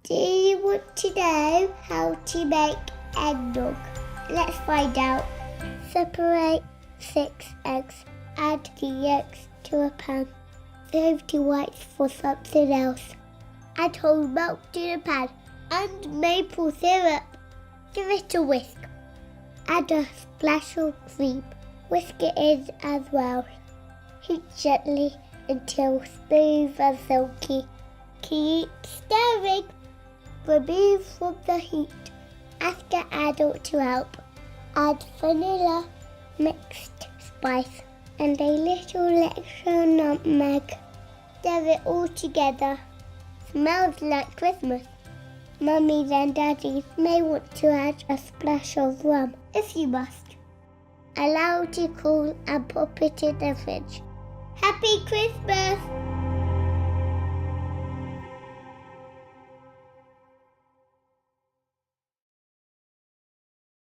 Do you want to know how to make eggnog? Let's find out. Separate 6 eggs. Add the yolks to a pan. Save the whites for something else. Add whole milk to the pan and maple syrup. Give it a whisk. Add a splash of cream. Whisk it in as well. Heat gently until smooth and silky. Keep stirring. Remove from the heat. Ask an adult to help. Add vanilla, mixed spice, and a little extra nutmeg. Stir it all together. Smells like Christmas. Mummies and daddies may want to add a splash of rum if you must. Allow to cool and pop it in the fridge. Happy Christmas!